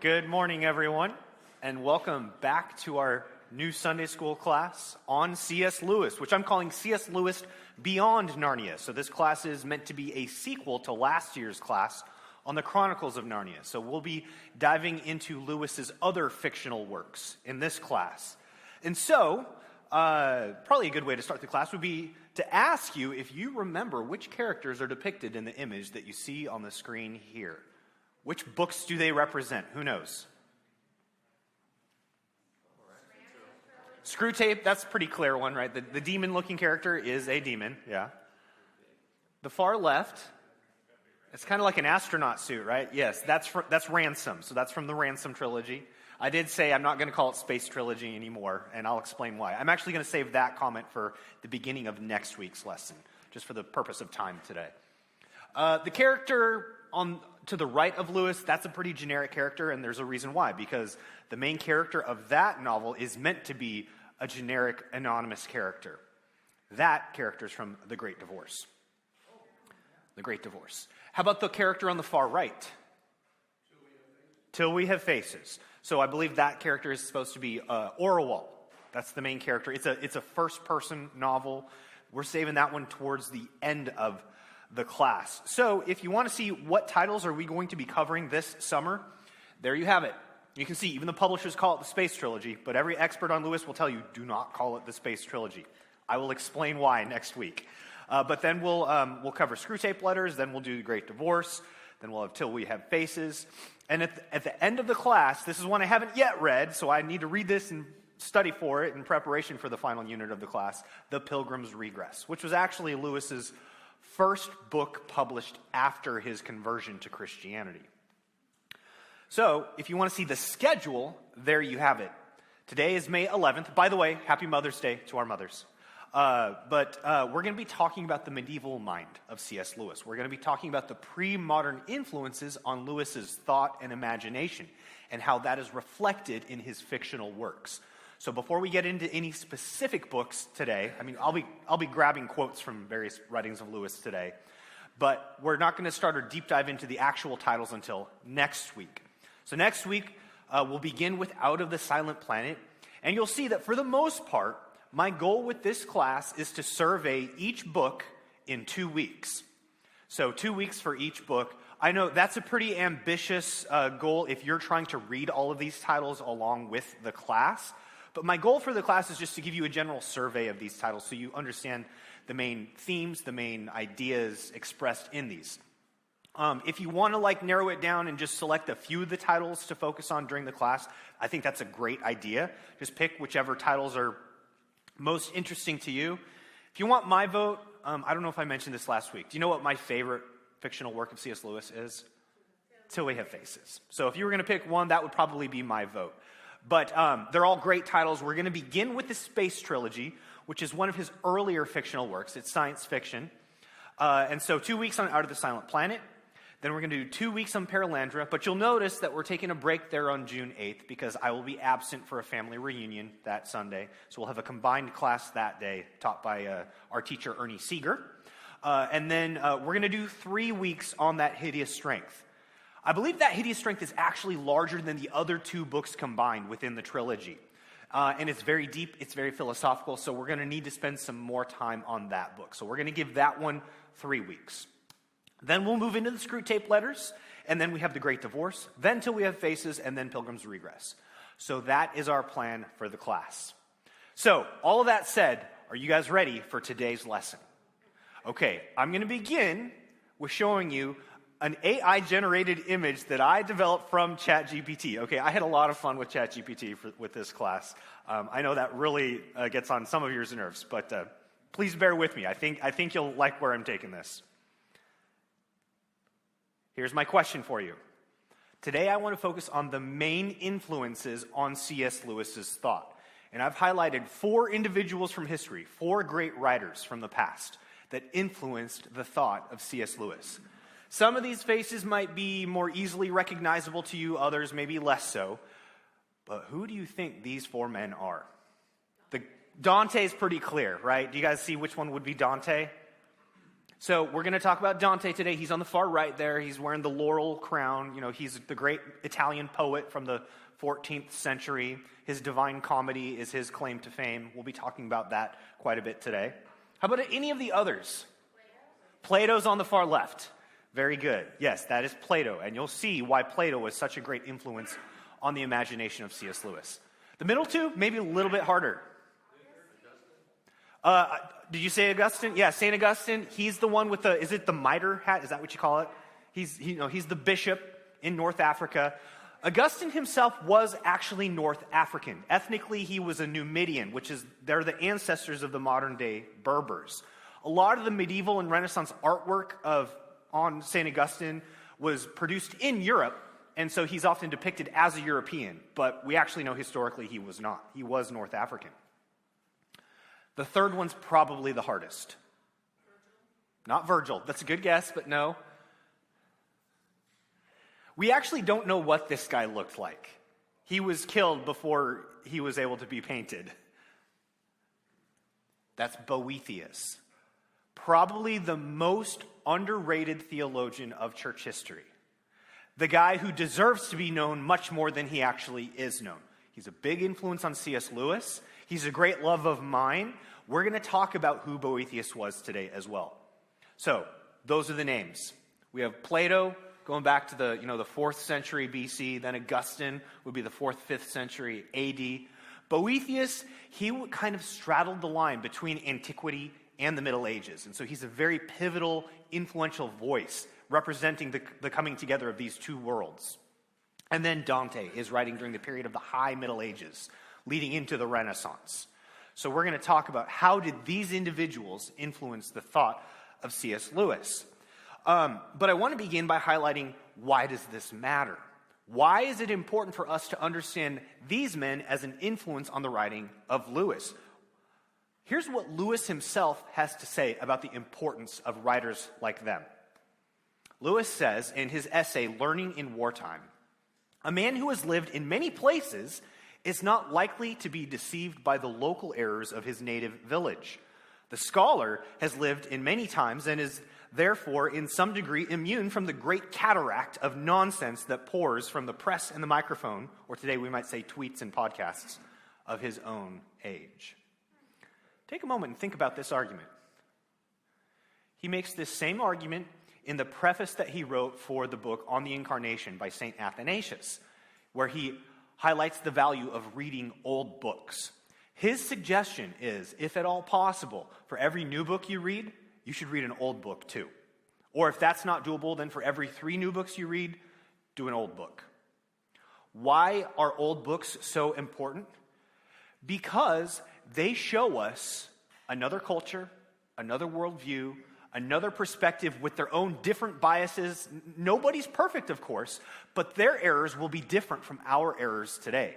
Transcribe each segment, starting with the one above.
Good morning, everyone, and welcome back to our new Sunday school class on C.S. Lewis, which I'm calling C.S. Lewis Beyond Narnia. So this class is meant to be a sequel to last year's class on the Chronicles of Narnia. So we'll be diving into Lewis's other fictional works in this class. And so, probably a good way to start the class would be to ask you if you remember which characters are depicted in the image that you see on the screen here. Which books do they represent? Who knows? Screwtape, that's a pretty clear one, right? The demon-looking character is a demon, yeah. The far left, it's kind of like an astronaut suit, right? Yes, that's Ransom, so that's from the Ransom trilogy. I did say I'm not going to call it Space Trilogy anymore, and I'll explain why. I'm actually going to save that comment for the beginning of next week's lesson, just for the purpose of time today. The character to the right of Lewis, that's a pretty generic character, and there's a reason why, because the main character of that novel is meant to be a generic, anonymous character. That character is from The Great Divorce. The Great Divorce. How about the character on the far right? Till We Have Faces. So I believe that character is supposed to be Orwell. That's the main character. It's a first-person novel. We're saving that one towards the end of the class. So if you want to see what titles are we going to be covering this summer, there you have it. You can see even the publishers call it the Space Trilogy, but every expert on Lewis will tell you, do not call it the Space Trilogy. I will explain why next week. But then we'll cover Screwtape Letters, then we'll do The Great Divorce, then we'll have Till We Have Faces. And at the end of the class, this is one I haven't yet read, so I need to read this and study for it in preparation for the final unit of the class, The Pilgrim's Regress, which was actually Lewis's first book published after his conversion to Christianity. So, if you want to see the schedule, there you have it. Today is May 11th. By the way, happy Mother's Day to our mothers. But we're going to be talking about the medieval mind of C.S. Lewis. We're going to be talking about the pre-modern influences on Lewis's thought and imagination, and how that is reflected in his fictional works. So before we get into any specific books today, I'll be grabbing quotes from various writings of Lewis today, but we're not going to start our deep dive into the actual titles until next week. So next week, we'll begin with Out of the Silent Planet, and you'll see that for the most part, my goal with this class is to survey each book in 2 weeks. So 2 weeks for each book. I know that's a pretty ambitious goal if you're trying to read all of these titles along with the class. But my goal for the class is just to give you a general survey of these titles so you understand the main themes, the main ideas expressed in these. If you want to narrow it down and just select a few of the titles to focus on during the class, I think that's a great idea. Just pick whichever titles are most interesting to you. If you want my vote, I don't know if I mentioned this last week. Do you know what my favorite fictional work of C.S. Lewis is? Till We Have Faces. So if you were going to pick one, that would probably be my vote. But they're all great titles. We're going to begin with the Space Trilogy, which is one of his earlier fictional works. It's science fiction. And so 2 weeks on Out of the Silent Planet. Then we're going to do 2 weeks on Perelandra. But you'll notice that we're taking a break there on June 8th because I will be absent for a family reunion that Sunday. So we'll have a combined class that day taught by our teacher, Ernie Seeger. And then we're going to do 3 weeks on That Hideous Strength. I believe That Hideous Strength is actually larger than the other 2 books combined within the trilogy. And it's very deep, it's very philosophical, so we're going to need to spend some more time on that book. So we're going to give that one 3 weeks. Then we'll move into the Screwtape Letters, and then we have The Great Divorce, then Till We Have Faces, and then Pilgrim's Regress. So that is our plan for the class. So, all of that said, are you guys ready for today's lesson? Okay, I'm going to begin with showing you an AI-generated image that I developed from ChatGPT. Okay, I had a lot of fun with ChatGPT with this class. I know that really gets on some of your nerves, but please bear with me. I think you'll like where I'm taking this. Here's my question for you. Today I want to focus on the main influences on C.S. Lewis's thought. And I've highlighted 4 individuals from history, 4 great writers from the past that influenced the thought of C.S. Lewis. Some of these faces might be more easily recognizable to you, others maybe less so. But who do you think these 4 men are? Dante's pretty clear, right? Do you guys see which one would be Dante? So we're going to talk about Dante today. He's on the far right there. He's wearing the laurel crown. You know, he's the great Italian poet from the 14th century. His Divine Comedy is his claim to fame. We'll be talking about that quite a bit today. How about any of the others? Plato's on the far left. Very good. Yes, that is Plato. And you'll see why Plato was such a great influence on the imagination of C.S. Lewis. The middle two, maybe a little bit harder. Did you say Augustine? Yeah, St. Augustine. He's the one with the, is it the mitre hat? Is that what you call it? He's the bishop in North Africa. Augustine himself was actually North African. Ethnically, he was a Numidian, which is, they're the ancestors of the modern day Berbers. A lot of the medieval and Renaissance artwork on St. Augustine was produced in Europe, and so he's often depicted as a European, but we actually know historically he was not. He was North African. The third one's probably the hardest. Not Virgil. That's a good guess, but no. We actually don't know what this guy looked like. He was killed before he was able to be painted. That's Boethius. Probably the most underrated theologian of church history. The guy who deserves to be known much more than he actually is known. He's a big influence on C.S. Lewis. He's a great love of mine. We're going to talk about who Boethius was today as well. So, those are the names. We have Plato, going back to the 4th century BC, then Augustine would be the 4th, 5th century AD. Boethius, he kind of straddled the line between antiquity and the Middle Ages. And so he's a very pivotal, influential voice representing the coming together of these two worlds. And then Dante is writing during the period of the High Middle Ages, leading into the Renaissance. So we're going to talk about how did these individuals influence the thought of C.S. Lewis. But I want to begin by highlighting, why does this matter? Why is it important for us to understand these men as an influence on the writing of Lewis? Here's what Lewis himself has to say about the importance of writers like them. Lewis says in his essay, Learning in Wartime, "A man who has lived in many places is not likely to be deceived by the local errors of his native village. The scholar has lived in many times and is therefore in some degree immune from the great cataract of nonsense that pours from the press and the microphone, or today we might say tweets and podcasts, of his own age." Take a moment and think about this argument. He makes this same argument in the preface that he wrote for the book On the Incarnation by St. Athanasius, where he highlights the value of reading old books. His suggestion is, if at all possible, for every new book you read, you should read an old book too. Or if that's not doable, then for every 3 new books you read, do an old book. Why are old books so important? Because they show us another culture, another worldview, another perspective with their own different biases. Nobody's perfect, of course, but their errors will be different from our errors today.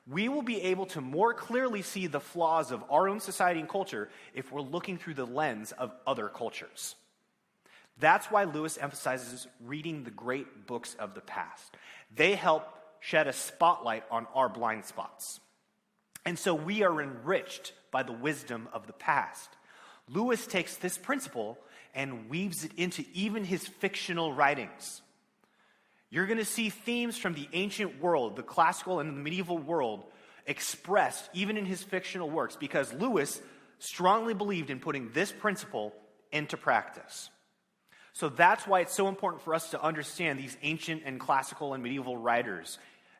We will be able to more clearly see the flaws of our own society and culture if we're looking through the lens of other cultures. That's why Lewis emphasizes reading the great books of the past. They help shed a spotlight on our blind spots. And so we are enriched by the wisdom of the past. Lewis takes this principle and weaves it into even his fictional writings. You're going to see themes from the ancient world, the classical and the medieval world, expressed even in his fictional works, because Lewis strongly believed in putting this principle into practice. So that's why it's so important for us to understand these ancient and classical and medieval writers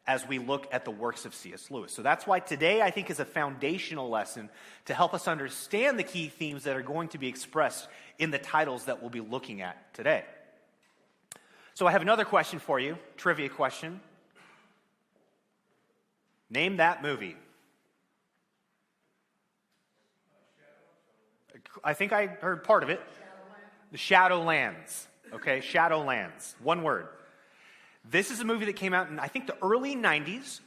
as we look at the works of C.S. Lewis. So that's why today I think is a foundational lesson to help us understand the key themes that are going to be expressed in the titles that we'll be looking at today. So I have another question for you, trivia question. Name that movie. I think I heard part of it. The Shadowlands. Okay, Shadowlands. One word. This is a movie that came out in, I think, the early 90s,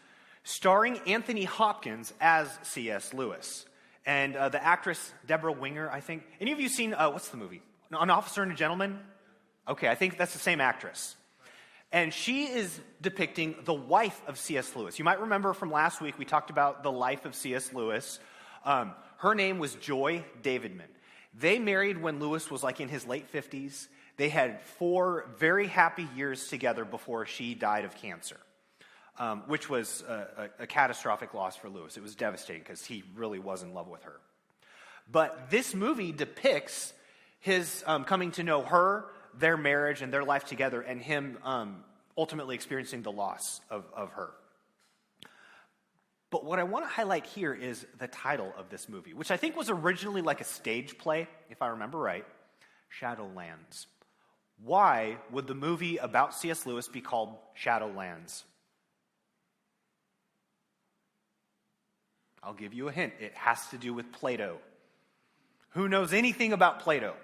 starring Anthony Hopkins as C.S. Lewis. And the actress, Deborah Winger, I think. Any of you seen, what's the movie? An Officer and a Gentleman? Okay, I think that's the same actress. And she is depicting the wife of C.S. Lewis. You might remember from last week, we talked about the life of C.S. Lewis. Her name was Joy Davidman. They married when Lewis was like in his late 50s. They had 4 very happy years together before she died of cancer, which was a catastrophic loss for Lewis. It was devastating because he really was in love with her. But this movie depicts his coming to know her, their marriage, and their life together, and him ultimately experiencing the loss of her. But what I want to highlight here is the title of this movie, which I think was originally like a stage play, if I remember right, Shadowlands. Why would the movie about C.S. Lewis be called Shadowlands? I'll give you a hint. It has to do with Plato. Who knows anything about Plato?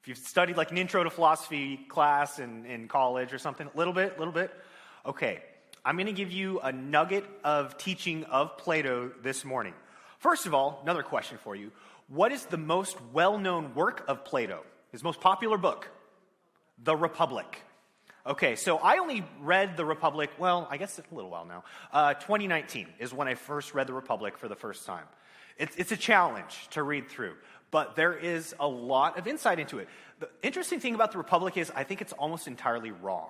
If you've studied like an intro to philosophy class in college or something, a little bit? Okay, I'm going to give you a nugget of teaching of Plato this morning. First of all, another question for you. What is the most well-known work of Plato? His most popular book? The Republic. Okay, so I only read The Republic, well, I guess it's a little while now. 2019 is when I first read The Republic for the first time. It's a challenge to read through, but there is a lot of insight into it. The interesting thing about The Republic is I think it's almost entirely wrong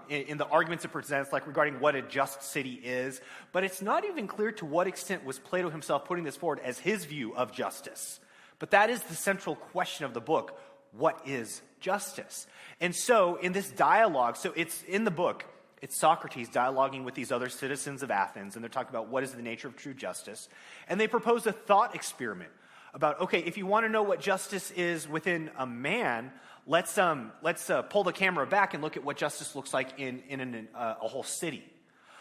in the arguments it presents, like regarding what a just city is, but it's not even clear to what extent was Plato himself putting this forward as his view of justice. But that is the central question of the book. What is justice? And so in this dialogue, so it's in the book, it's Socrates dialoguing with these other citizens of Athens, and they're talking about what is the nature of true justice. And they propose a thought experiment about, okay, if you want to know what justice is within a man, let's pull the camera back and look at what justice looks like in a whole city.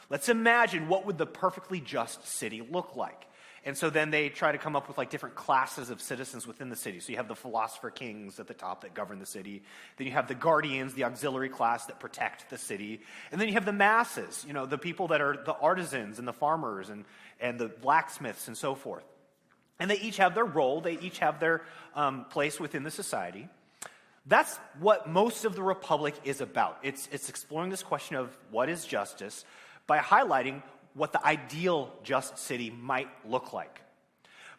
Let's imagine what would the perfectly just city look like. And so then they try to come up with like different classes of citizens within the city. So you have the philosopher kings at the top that govern the city. Then you have the guardians, the auxiliary class that protect the city. And then you have the masses, the people that are the artisans and the farmers and the blacksmiths and so forth. And they each have their role. They each have their place within the society. That's what most of the Republic is about. It's exploring this question of what is justice by highlighting what the ideal just city might look like.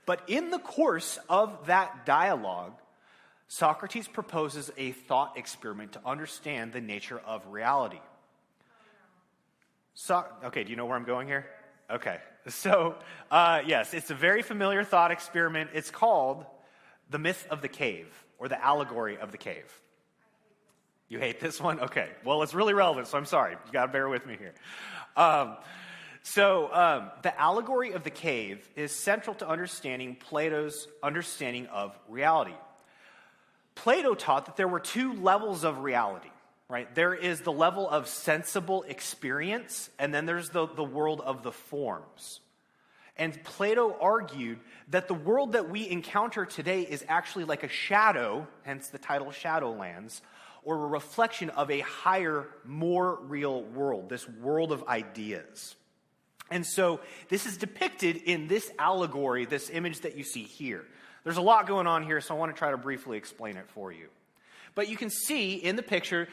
But in the course of that dialogue, Socrates proposes a thought experiment to understand the nature of reality. Okay, do you know where I'm going here? Okay, so yes, it's a very familiar thought experiment. It's called the myth of the cave, or the allegory of the cave. You hate this one? Okay, well, it's really relevant, so I'm sorry. You got to bear with me here. So the allegory of the cave is central to understanding Plato's understanding of reality. Plato taught that there were 2 levels of reality, right? There is the level of sensible experience, and then there's the world of the forms. And Plato argued that the world that we encounter today is actually like a shadow, hence the title Shadowlands, or a reflection of a higher, more real world, this world of ideas. And so this is depicted in this allegory, this image that you see here. There's a lot going on here, so I want to try to briefly explain it for you. But you can see in the picture,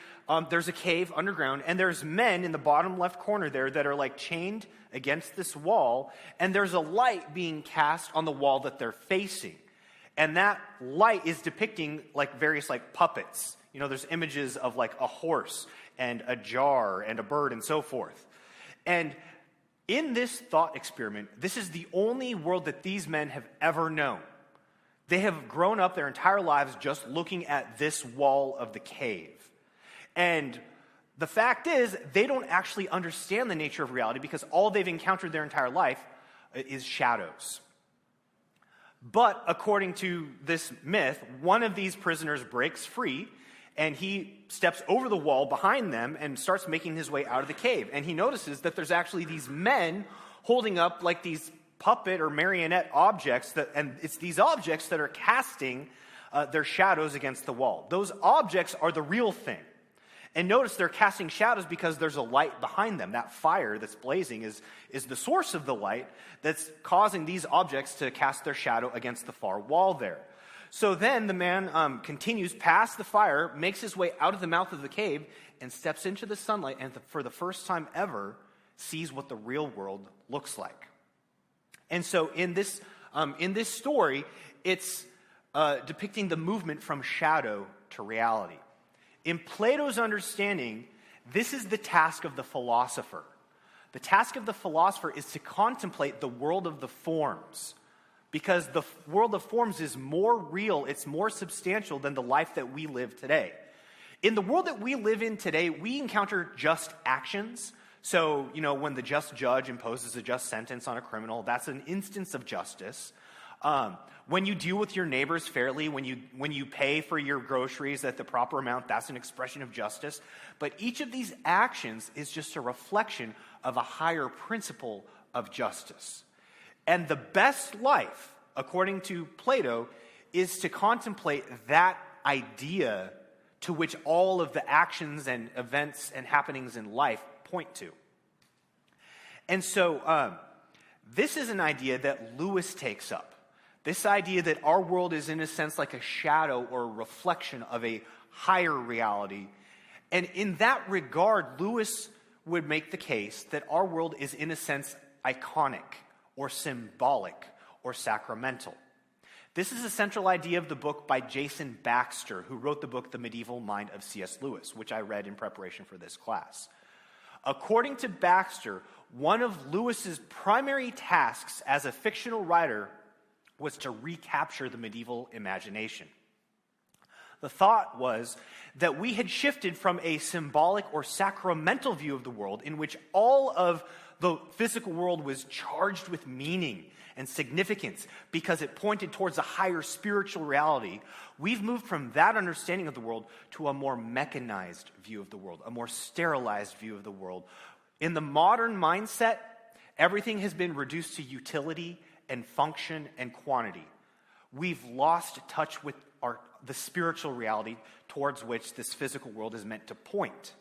there's a cave underground, and there's men in the bottom left corner there that are like chained against this wall, and there's a light being cast on the wall that they're facing. And that light is depicting like various like puppets. There's images of like a horse and a jar and a bird and so forth. And in this thought experiment, this is the only world that these men have ever known. They have grown up their entire lives just looking at this wall of the cave. And the fact is, they don't actually understand the nature of reality because all they've encountered their entire life is shadows. But according to this myth, one of these prisoners breaks free, and he steps over the wall behind them and starts making his way out of the cave. And he notices that there's actually these men holding up like these puppet or marionette objects, and it's these objects that are casting their shadows against the wall. Those objects are the real thing. And notice they're casting shadows because there's a light behind them. That fire that's blazing is the source of the light that's causing these objects to cast their shadow against the far wall there. So then the man continues past the fire, makes his way out of the mouth of the cave, and steps into the sunlight, and for the first time ever, sees what the real world looks like. And so in this story, it's depicting the movement from shadow to reality. In Plato's understanding, this is the task of the philosopher. The task of the philosopher is to contemplate the world of the forms, because the world of forms is more real, it's more substantial than the life that we live today. In the world that we live in today, we encounter just actions. So, when the just judge imposes a just sentence on a criminal, that's an instance of justice. When you deal with your neighbors fairly, when you pay for your groceries at the proper amount, that's an expression of justice. But each of these actions is just a reflection of a higher principle of justice. And the best life, according to Plato, is to contemplate that idea to which all of the actions and events and happenings in life point to. And so this is an idea that Lewis takes up. This idea that our world is in a sense like a shadow or a reflection of a higher reality. And in that regard, Lewis would make the case that our world is in a sense iconic or symbolic or sacramental. This is a central idea of the book by Jason Baxter, who wrote the book The Medieval Mind of C.S., which I read in preparation for this class. According to Baxter, one of Lewis's primary tasks as a fictional writer was to recapture the medieval imagination. The thought was that we had shifted from a symbolic or sacramental view of the world in which all of the physical world was charged with meaning and significance because it pointed towards a higher spiritual reality. We've moved from that understanding of the world to a more mechanized view of the world, a more sterilized view of the world. In the modern mindset, everything has been reduced to utility and function and quantity. We've lost touch with the spiritual reality towards which this physical world is meant to point.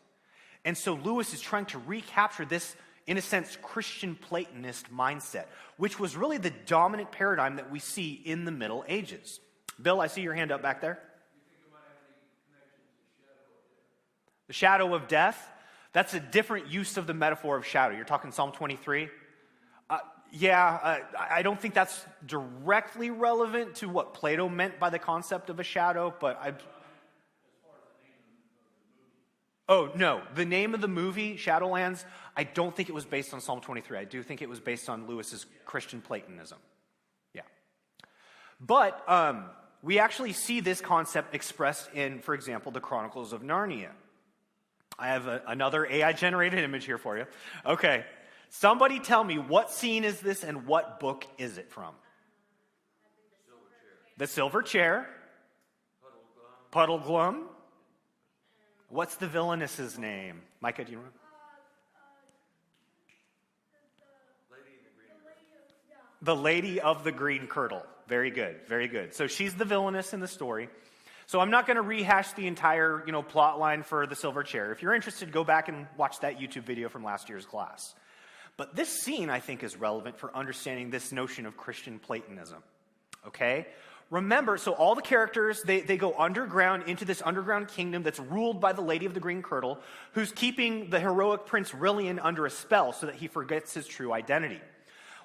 And so Lewis is trying to recapture this, in a sense, Christian Platonist mindset, which was really the dominant paradigm that we see in the Middle Ages. Bill, I see your hand up back there. The shadow of death? That's a different use of the metaphor of shadow. You're talking Psalm 23? I don't think that's directly relevant to what Plato meant by the concept of a shadow, but Oh, no. The name of the movie, Shadowlands, I don't think it was based on Psalm 23. I do think it was based on Lewis's Christian Platonism. Yeah. But we actually see this concept expressed in, for example, the Chronicles of Narnia. I have another AI-generated image here for you. Okay. Somebody tell me, what scene is this and what book is it from? The Silver Chair. Puddleglum. What's the villainess's name? Micah, do you remember? The Lady of the Green Kirtle. Very good, very good. So she's the villainess in the story. So I'm not going to rehash the entire, plot line for the Silver Chair. If you're interested, go back and watch that YouTube video from last year's class. But this scene, I think, is relevant for understanding this notion of Christian Platonism. Okay? Remember, so all the characters, they go underground into this underground kingdom that's ruled by the Lady of the Green Kirtle, who's keeping the heroic Prince Rilian under a spell so that he forgets his true identity.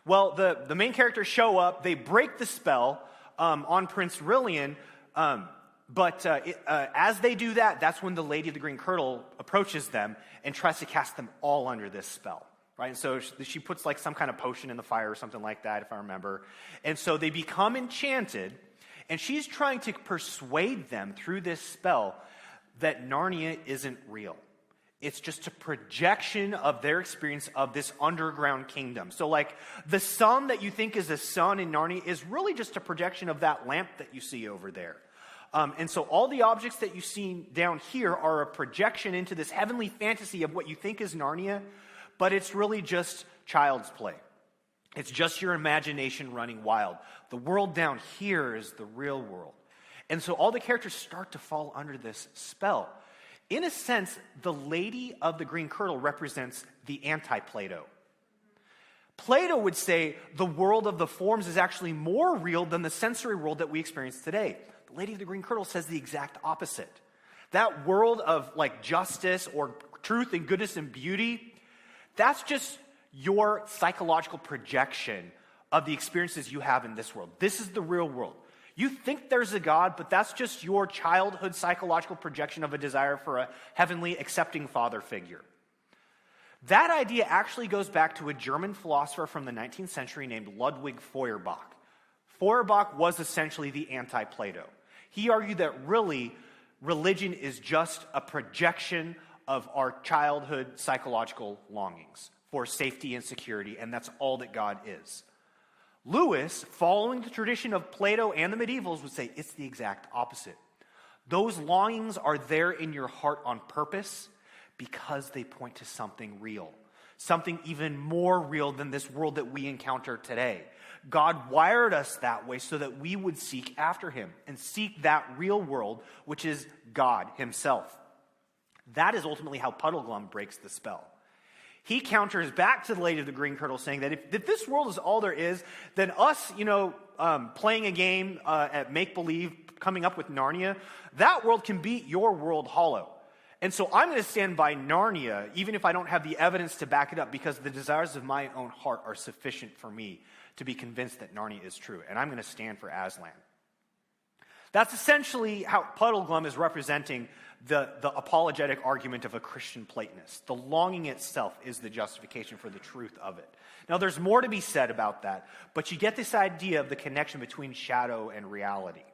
Well, the main characters show up, they break the spell on Prince Rilian, but as they do that, that's when the Lady of the Green Kirtle approaches them and tries to cast them all under this spell. Right? And so she puts like some kind of potion in the fire or something like that, if I remember. And so they become enchanted, and she's trying to persuade them through this spell that Narnia isn't real. It's just a projection of their experience of this underground kingdom. So like the sun that you think is a sun in Narnia is really just a projection of that lamp that you see over there. And so all the objects that you see down here are a projection into this heavenly fantasy of what you think is Narnia, but it's really just child's play. It's just your imagination running wild. The world down here is the real world. And so all the characters start to fall under this spell. In a sense, the Lady of the Green Kirtle represents the anti-Plato. Plato would say the world of the forms is actually more real than the sensory world that we experience today. The Lady of the Green Kirtle says the exact opposite. That world of like justice or truth and goodness and beauty, that's just your psychological projection of the experiences you have in this world. This is the real world. You think there's a God, but that's just your childhood psychological projection of a desire for a heavenly, accepting father figure. That idea actually goes back to a German philosopher from the 19th century named Ludwig Feuerbach. Feuerbach was essentially the anti-Plato. He argued that really, religion is just a projection of our childhood psychological longings for safety and security, and that's all that God is. Lewis, following the tradition of Plato and the medievals, would say it's the exact opposite. Those longings are there in your heart on purpose because they point to something real, something even more real than this world that we encounter today. God wired us that way so that we would seek after him and seek that real world, which is God himself. That is ultimately how Puddleglum breaks the spell. He counters back to the Lady of the Green Kirtle, saying that if this world is all there is, then us, playing a game at make-believe, coming up with Narnia, that world can beat your world hollow. And so I'm going to stand by Narnia, even if I don't have the evidence to back it up, because the desires of my own heart are sufficient for me to be convinced that Narnia is true. And I'm going to stand for Aslan. That's essentially how Puddleglum is representing the apologetic argument of a Christian Platonist. The longing itself is the justification for the truth of it. Now, there's more to be said about that, but you get this idea of the connection between shadow and reality.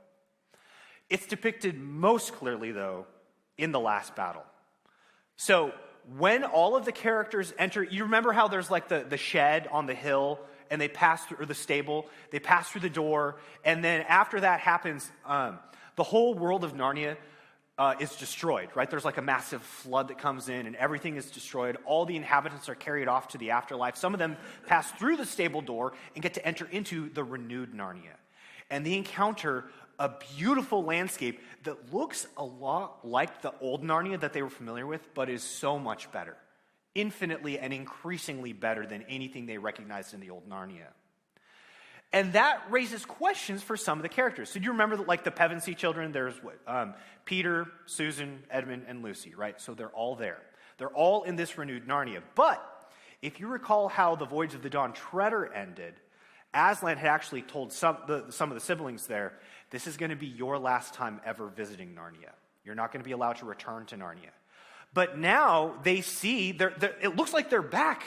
It's depicted most clearly, though, in the last battle. So, when all of the characters enter, you remember how there's like the shed on the hill, and they pass through, or the stable, they pass through the door, and then after that happens, the whole world of Narnia is destroyed, right? There's like a massive flood that comes in, and everything is destroyed. All the inhabitants are carried off to the afterlife. Some of them pass through the stable door and get to enter into the renewed Narnia. And they encounter a beautiful landscape that looks a lot like the old Narnia that they were familiar with, but is so much better. Infinitely and increasingly better than anything they recognized in the old Narnia. And that raises questions for some of the characters. So do you remember that, like the Pevensey children, there's Peter, Susan, Edmund, and Lucy, right? So they're all there. They're all in this renewed Narnia. But if you recall how the Voyage of the Dawn Treader ended, Aslan had actually told some of the siblings there, this is going to be your last time ever visiting Narnia. You're not going to be allowed to return to Narnia. But now they see, it looks like they're back.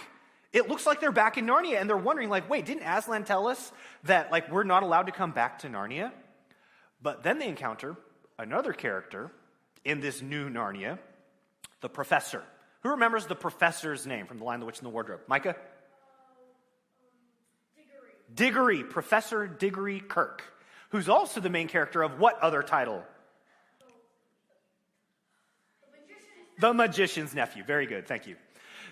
It looks like they're back in Narnia, and they're wondering, like, wait, didn't Aslan tell us that, like, we're not allowed to come back to Narnia? But then they encounter another character in this new Narnia, the Professor. Who remembers the Professor's name from The Lion, the Witch, and the Wardrobe? Micah? Diggory, Professor Diggory Kirk, who's also the main character of what other title? The Magician's Nephew. Very good, thank you.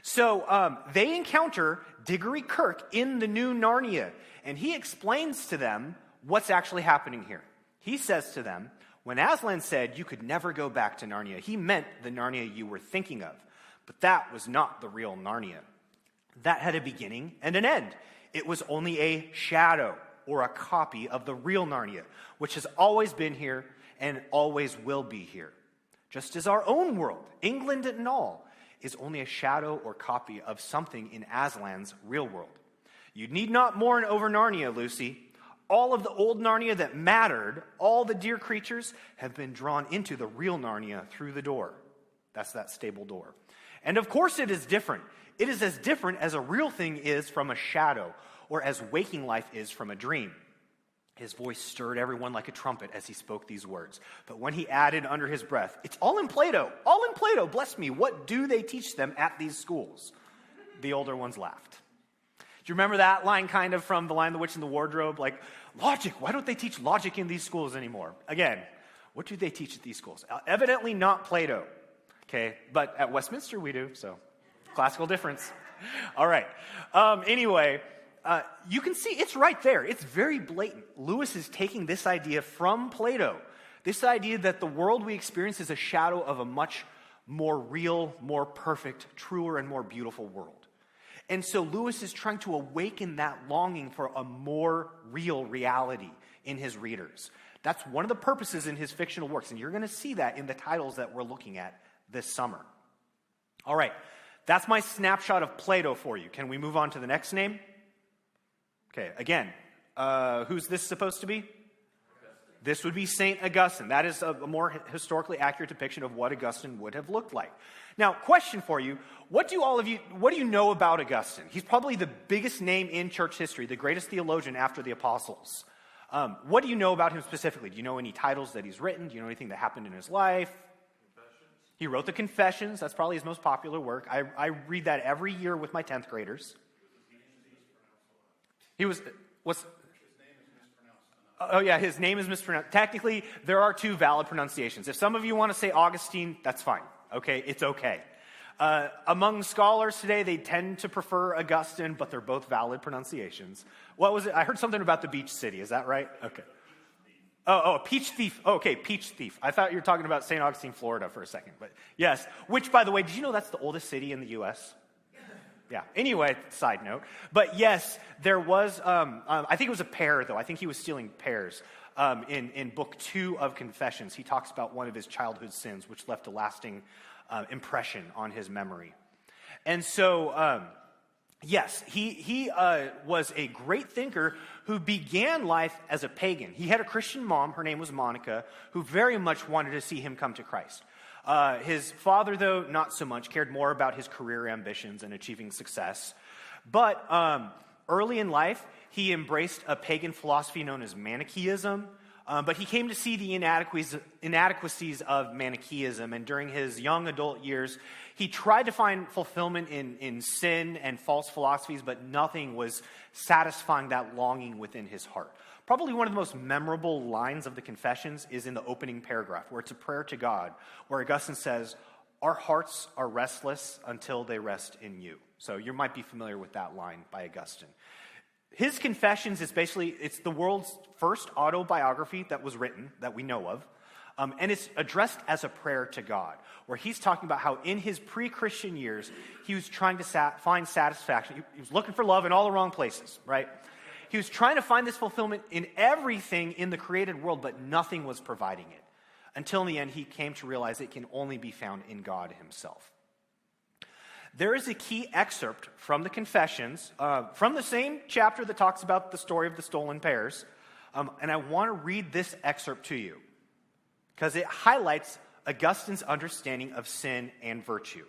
So they encounter Diggory Kirk in the new Narnia, and he explains to them what's actually happening here. He says to them, when Aslan said you could never go back to Narnia, he meant the Narnia you were thinking of, but that was not the real Narnia. That had a beginning and an end. It was only a shadow or a copy of the real Narnia, which has always been here and always will be here. Just as our own world, England and all, is only a shadow or copy of something in Aslan's real world. You need not mourn over Narnia, Lucy. All of the old Narnia that mattered, all the dear creatures, have been drawn into the real Narnia through the door. That's that stable door. And of course it is different. It is as different as a real thing is from a shadow, or as waking life is from a dream. His voice stirred everyone like a trumpet as he spoke these words. But when he added under his breath, it's all in Plato, bless me. What do they teach them at these schools? The older ones laughed. Do you remember that line kind of from The Lion, the Witch, and the Wardrobe? Like, logic, why don't they teach logic in these schools anymore? Again, what do they teach at these schools? Evidently not Plato, okay? But at Westminster we do, so classical difference. All right, anyway, you can see it's right there. It's very blatant. Lewis is taking this idea from Plato, this idea that the world we experience is a shadow of a much more real, more perfect, truer, and more beautiful world. And so Lewis is trying to awaken that longing for a more real reality in his readers. That's one of the purposes in his fictional works, and you're going to see that in the titles that we're looking at this summer. All right, that's my snapshot of Plato for you. Can we move on to the next name? Okay, again, who's this supposed to be? This would be St. Augustine. That is a more historically accurate depiction of what Augustine would have looked like. Now, question for you. What do you know about Augustine? He's probably the biggest name in church history, the greatest theologian after the apostles. What do you know about him specifically? Do you know any titles that he's written? Do you know anything that happened in his life? Confessions. He wrote the Confessions. That's probably his most popular work. I read that every year with my 10th graders. Oh, yeah, his name is mispronounced. Technically, there are two valid pronunciations. If some of you want to say Augustine, that's fine. Okay, it's okay. Among scholars today, they tend to prefer Augustine, but they're both valid pronunciations. What was it? I heard something about the beach city. Is that right? Okay. Oh, Peach Thief. Oh, okay, Peach Thief. I thought you were talking about St. Augustine, Florida for a second. But yes, which, by the way, did you know that's the oldest city in the U.S.? Yeah. Anyway, side note. But yes, there was, I think it was a pear, though. I think he was stealing pears. In Book 2 of Confessions, he talks about one of his childhood sins, which left a lasting impression on his memory. And so, yes, he was a great thinker who began life as a pagan. He had a Christian mom, her name was Monica, who very much wanted to see him come to Christ. His father, though, not so much, cared more about his career ambitions and achieving success. But early in life, he embraced a pagan philosophy known as Manichaeism. But he came to see the inadequacies of Manichaeism, and during his young adult years, he tried to find fulfillment in sin and false philosophies, but nothing was satisfying that longing within his heart. Probably one of the most memorable lines of the Confessions is in the opening paragraph, where it's a prayer to God, where Augustine says, "Our hearts are restless until they rest in you." So you might be familiar with that line by Augustine. His Confessions is basically, it's the world's first autobiography that was written, that we know of, and it's addressed as a prayer to God, where he's talking about how in his pre-Christian years, he was trying to find satisfaction. He was looking for love in all the wrong places, right? He was trying to find this fulfillment in everything in the created world, but nothing was providing it. Until in the end, he came to realize it can only be found in God himself. There is a key excerpt from the Confessions, from the same chapter that talks about the story of the stolen pears, and I want to read this excerpt to you, because it highlights Augustine's understanding of sin and virtue.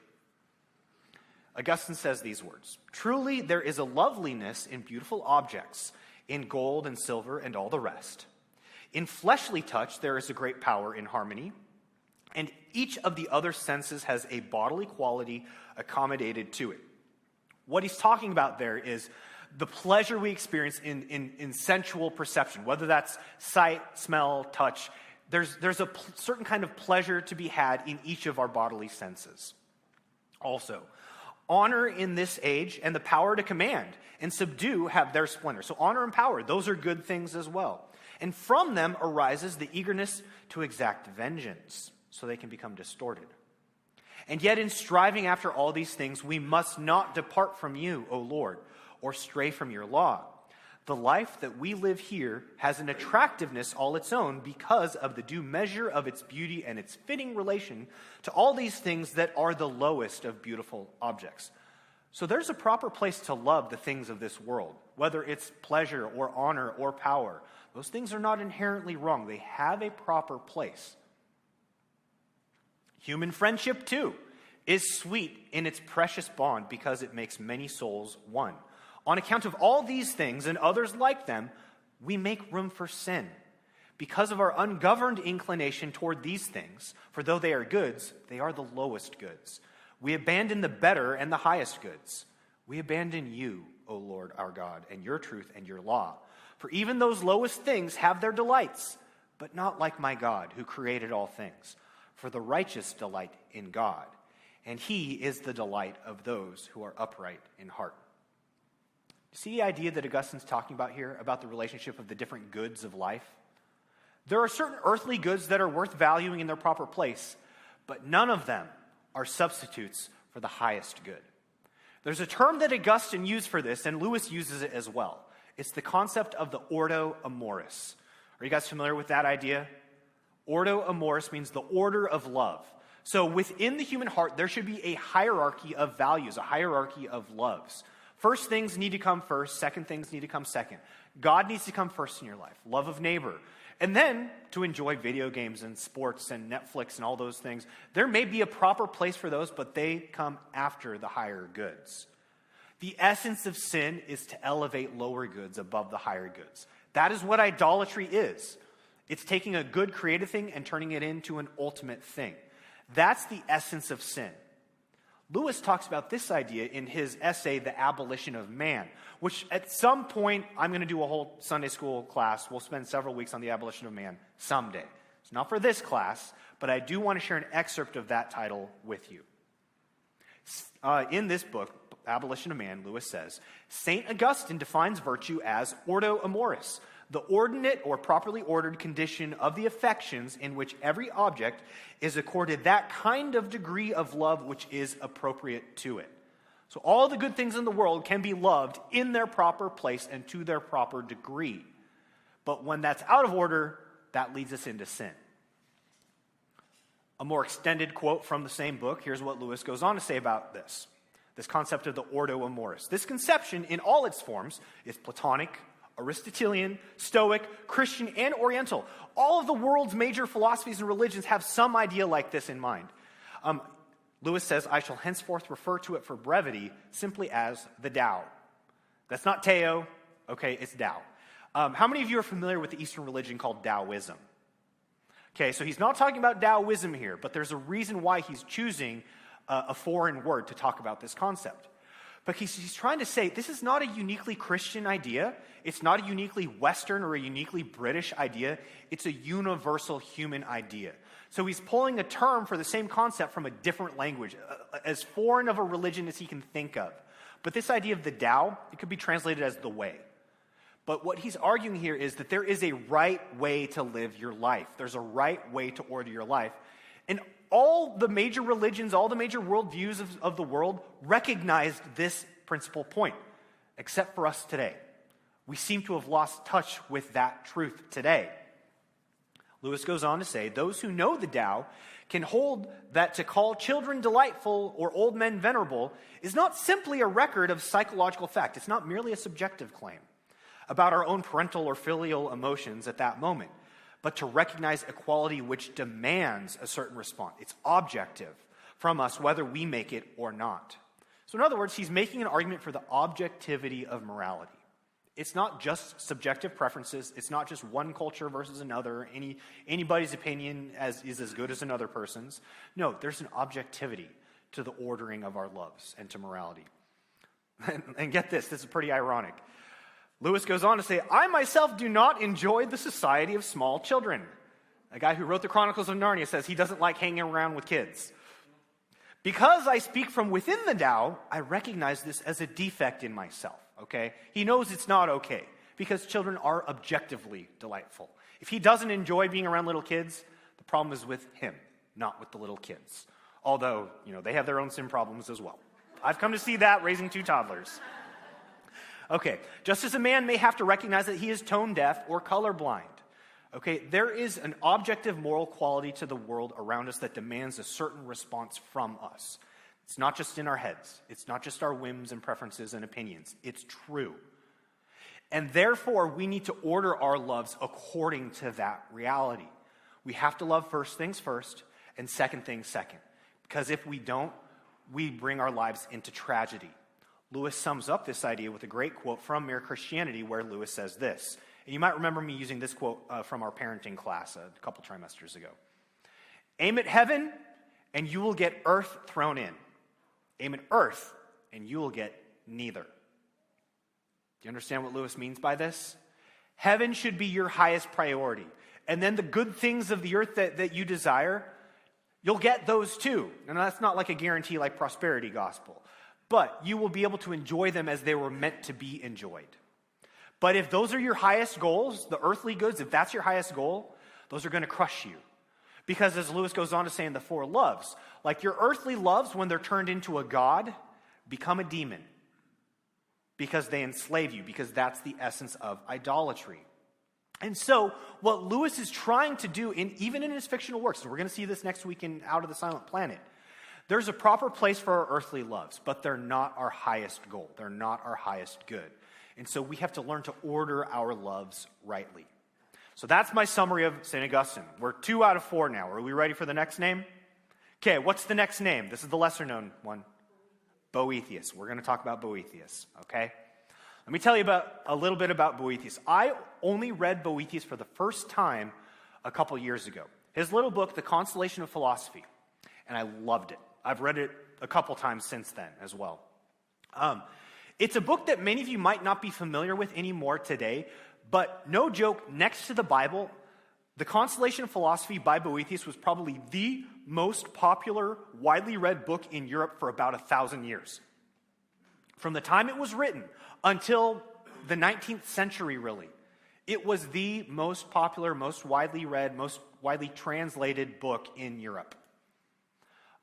Augustine says these words, "Truly there is a loveliness in beautiful objects, in gold and silver and all the rest. In fleshly touch there is a great power in harmony, and each of the other senses has a bodily quality accommodated to it." What he's talking about there is the pleasure we experience in sensual perception, whether that's sight, smell, touch. There's a certain kind of pleasure to be had in each of our bodily senses. Also, honor in this age and the power to command and subdue have their splendor. So honor and power, those are good things as well. And from them arises the eagerness to exact vengeance, so they can become distorted. And yet in striving after all these things, we must not depart from you, O Lord, or stray from your law. The life that we live here has an attractiveness all its own because of the due measure of its beauty and its fitting relation to all these things that are the lowest of beautiful objects. So there's a proper place to love the things of this world, whether it's pleasure or honor or power. Those things are not inherently wrong. They have a proper place. Human friendship, too, is sweet in its precious bond because it makes many souls one. On account of all these things and others like them, we make room for sin. Because of our ungoverned inclination toward these things, for though they are goods, they are the lowest goods. We abandon the better and the highest goods. We abandon you, O Lord our God, and your truth and your law. For even those lowest things have their delights, but not like my God, who created all things. For the righteous delight in God, and he is the delight of those who are upright in heart. See the idea that Augustine's talking about here, about the relationship of the different goods of life? There are certain earthly goods that are worth valuing in their proper place, but none of them are substitutes for the highest good. There's a term that Augustine used for this, and Lewis uses it as well. It's the concept of the ordo amoris. Are you guys familiar with that idea? Ordo amoris means the order of love. So within the human heart, there should be a hierarchy of values, a hierarchy of loves. First things need to come first, second things need to come second. God needs to come first in your life. Love of neighbor. And then to enjoy video games and sports and Netflix and all those things, there may be a proper place for those, but they come after the higher goods. The essence of sin is to elevate lower goods above the higher goods. That is what idolatry is. It's taking a good created thing and turning it into an ultimate thing. That's the essence of sin. Lewis talks about this idea in his essay, The Abolition of Man, which at some point, I'm going to do a whole Sunday school class. We'll spend several weeks on the abolition of man someday. It's not for this class, but I do want to share an excerpt of that title with you. In this book, Abolition of Man, Lewis says, St. Augustine defines virtue as ordo amoris, the ordinate or properly ordered condition of the affections in which every object is accorded that kind of degree of love which is appropriate to it. So all the good things in the world can be loved in their proper place and to their proper degree. But when that's out of order, that leads us into sin. A more extended quote from the same book, here's what Lewis goes on to say about this concept of the ordo amoris. This conception in all its forms is Platonic, Aristotelian, Stoic, Christian, and Oriental. All of the world's major philosophies and religions have some idea like this in mind. Lewis says, I shall henceforth refer to it for brevity simply as the Tao. That's not Teo, okay, it's Tao. How many of you are familiar with the Eastern religion called Taoism? Okay, so he's not talking about Taoism here, but there's a reason why he's choosing a foreign word to talk about this concept. But he's trying to say this is not a uniquely Christian idea. It's not a uniquely Western or a uniquely British idea. It's a universal human idea. So he's pulling a term for the same concept from a different language, as foreign of a religion as he can think of. But this idea of the Tao, it could be translated as the way. But what he's arguing here is that there is a right way to live your life. There's a right way to order your life. And all the major religions, all the major worldviews of the world recognized this principal point, except for us today. We seem to have lost touch with that truth today. Lewis goes on to say, those who know the Tao can hold that to call children delightful or old men venerable is not simply a record of psychological fact. It's not merely a subjective claim about our own parental or filial emotions at that moment, but to recognize a quality which demands a certain response. It's objective from us, whether we make it or not. So in other words, he's making an argument for the objectivity of morality. It's not just subjective preferences. It's not just one culture versus another. Anybody's opinion is as good as another person's. No, there's an objectivity to the ordering of our loves and to morality. And get this is pretty ironic. Lewis goes on to say, I myself do not enjoy the society of small children. A guy who wrote the Chronicles of Narnia says he doesn't like hanging around with kids. Because I speak from within the Tao, I recognize this as a defect in myself, okay? He knows it's not okay, because children are objectively delightful. If he doesn't enjoy being around little kids, the problem is with him, not with the little kids. Although, they have their own sin problems as well. I've come to see that raising 2 toddlers. Okay, just as a man may have to recognize that he is tone deaf or colorblind, okay, there is an objective moral quality to the world around us that demands a certain response from us. It's not just in our heads. It's not just our whims and preferences and opinions. It's true. And therefore, we need to order our loves according to that reality. We have to love first things first and second things second. Because if we don't, we bring our lives into tragedy. Lewis sums up this idea with a great quote from Mere Christianity, where Lewis says this. And you might remember me using this quote from our parenting class a couple trimesters ago. Aim at heaven, and you will get earth thrown in. Aim at earth, and you will get neither. Do you understand what Lewis means by this? Heaven should be your highest priority. And then the good things of the earth that you desire, you'll get those too. And that's not like a guarantee like prosperity gospel. But you will be able to enjoy them as they were meant to be enjoyed. But if those are your highest goals, the earthly goods, if that's your highest goal, those are going to crush you. Because as Lewis goes on to say in the 4 loves, like your earthly loves, when they're turned into a god, become a demon. Because they enslave you, because that's the essence of idolatry. And so, what Lewis is trying to do, even in his fictional works, and we're going to see this next week in Out of the Silent Planet, there's a proper place for our earthly loves, but they're not our highest goal. They're not our highest good. And so we have to learn to order our loves rightly. So that's my summary of St. Augustine. We're 2 out of 4 now. Are we ready for the next name? Okay, what's the next name? This is the lesser known one. Boethius. We're going to talk about Boethius, okay? Let me tell you a little bit about Boethius. I only read Boethius for the first time a couple years ago. His little book, The Consolation of Philosophy, and I loved it. I've read it a couple times since then as well. It's a book that many of you might not be familiar with anymore today, but no joke, next to the Bible, The Consolation of Philosophy by Boethius was probably the most popular, widely read book in Europe for about 1,000 years. From the time it was written until the 19th century, really, it was the most popular, most widely read, most widely translated book in Europe.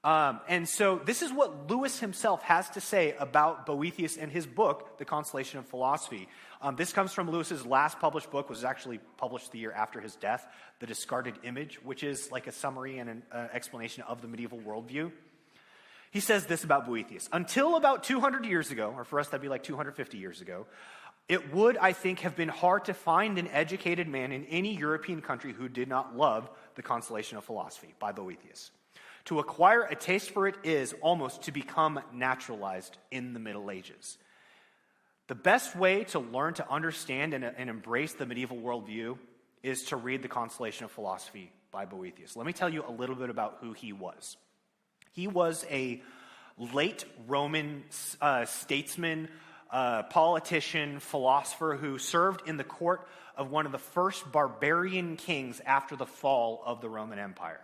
And so this is what Lewis himself has to say about Boethius and his book, The Consolation of Philosophy. This comes from Lewis's last published book, which was actually published the year after his death, The Discarded Image, which is like a summary and an explanation of the medieval worldview. He says this about Boethius. Until about 200 years ago, or for us that'd be like 250 years ago, it would, I think, have been hard to find an educated man in any European country who did not love The Consolation of Philosophy by Boethius. To acquire a taste for it is almost to become naturalized in the Middle Ages. The best way to learn to understand and embrace the medieval worldview is to read The Consolation of Philosophy by Boethius. Let me tell you a little bit about who he was. He was a late Roman statesman, politician, philosopher who served in the court of one of the first barbarian kings after the fall of the Roman Empire.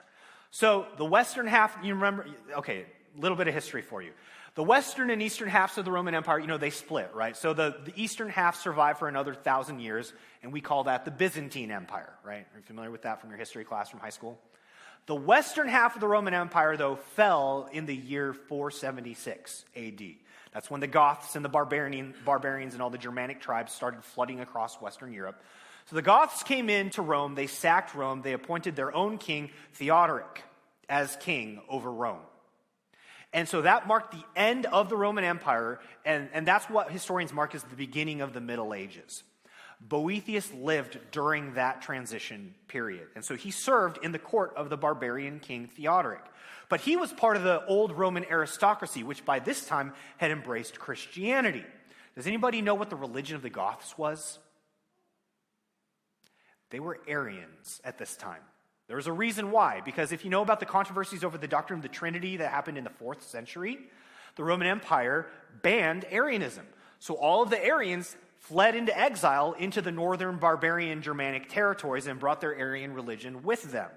So the western half, you remember, okay, a little bit of history for you. The western and eastern halves of the Roman Empire, they split, right? So the eastern half survived for another 1,000 years, and we call that the Byzantine Empire, right? Are you familiar with that from your history class from high school? The western half of the Roman Empire, though, fell in the year 476 AD. That's when the Goths and the barbarians and all the Germanic tribes started flooding across Western Europe. So the Goths came into Rome, they sacked Rome, they appointed their own king, Theodoric, as king over Rome. And so that marked the end of the Roman Empire, and that's what historians mark as the beginning of the Middle Ages. Boethius lived during that transition period, and so he served in the court of the barbarian king Theodoric. But he was part of the old Roman aristocracy, which by this time had embraced Christianity. Does anybody know what the religion of the Goths was? They were Arians at this time. There was a reason why, because if you know about the controversies over the doctrine of the Trinity that happened in the 4th century, the Roman Empire banned Arianism. So all of the Arians fled into exile into the northern barbarian Germanic territories and brought their Arian religion with them.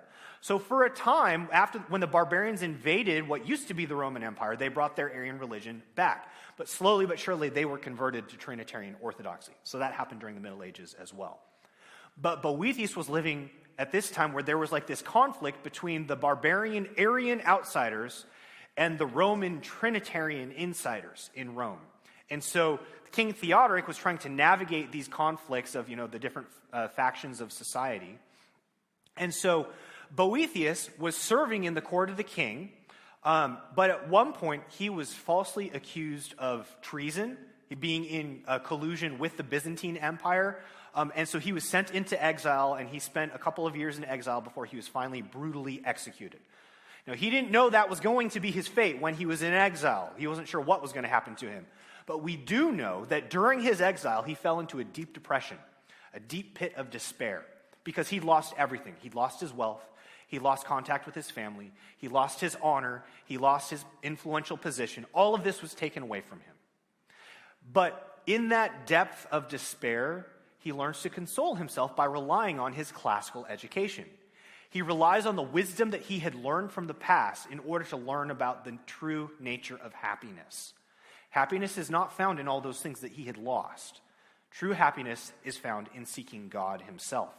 So for a time, when the barbarians invaded what used to be the Roman Empire, they brought their Arian religion back. But slowly but surely, they were converted to Trinitarian orthodoxy. So that happened during the Middle Ages as well. But Boethius was living at this time where there was like this conflict between the barbarian Arian outsiders and the Roman Trinitarian insiders in Rome. And so King Theodoric was trying to navigate these conflicts of, the different factions of society. And so Boethius was serving in the court of the king, but at one point he was falsely accused of treason, being in collusion with the Byzantine Empire. And so he was sent into exile, and he spent a couple of years in exile before he was finally brutally executed. Now, he didn't know that was going to be his fate when he was in exile. He wasn't sure what was going to happen to him. But we do know that during his exile, he fell into a deep depression, a deep pit of despair, because he'd lost everything. He'd lost his wealth. He lost contact with his family. He lost his honor. He lost his influential position. All of this was taken away from him. But in that depth of despair, he learns to console himself by relying on his classical education. He relies on the wisdom that he had learned from the past in order to learn about the true nature of happiness. Happiness is not found in all those things that he had lost. True happiness is found in seeking God himself.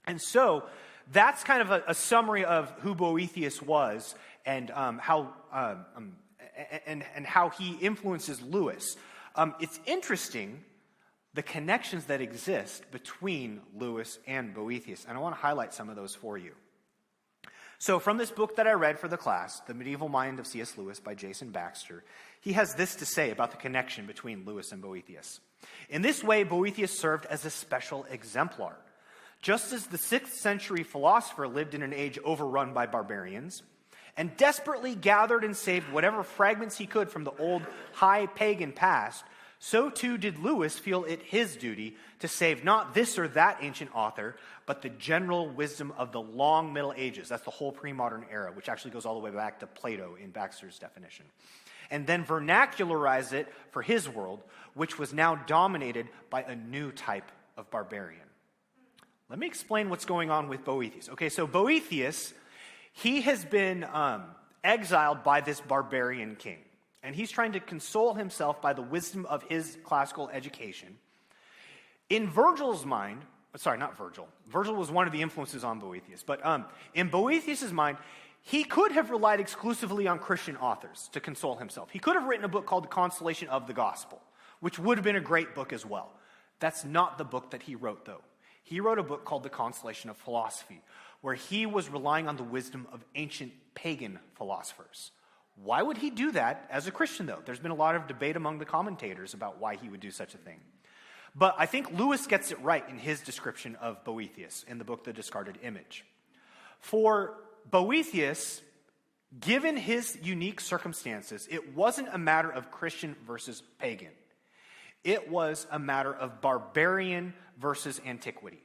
And so that's kind of a summary of who Boethius was and how he influences Lewis. It's interesting the connections that exist between Lewis and Boethius, and I want to highlight some of those for you. So from this book that I read for the class, The Medieval Mind of C.S. Lewis by Jason Baxter, he has this to say about the connection between Lewis and Boethius. In this way, Boethius served as a special exemplar. Just as the 6th century philosopher lived in an age overrun by barbarians and desperately gathered and saved whatever fragments he could from the old high pagan past, so too did Lewis feel it his duty to save not this or that ancient author, but the general wisdom of the long Middle Ages. That's the whole pre-modern era, which actually goes all the way back to Plato in Baxter's definition. And then vernacularize it for his world, which was now dominated by a new type of barbarian. Let me explain what's going on with Boethius. Okay, so Boethius, he has been exiled by this barbarian king. And he's trying to console himself by the wisdom of his classical education. In Virgil's mind, sorry, not Virgil. Virgil was one of the influences on Boethius. But in Boethius' mind, he could have relied exclusively on Christian authors to console himself. He could have written a book called The Consolation of the Gospel, which would have been a great book as well. That's not the book that he wrote, though. He wrote a book called The Consolation of Philosophy, where he was relying on the wisdom of ancient pagan philosophers. Why would he do that as a Christian, though? There's been a lot of debate among the commentators about why he would do such a thing. But I think Lewis gets it right in his description of Boethius in the book The Discarded Image. For Boethius, given his unique circumstances, it wasn't a matter of Christian versus pagan. It was a matter of barbarian versus antiquity.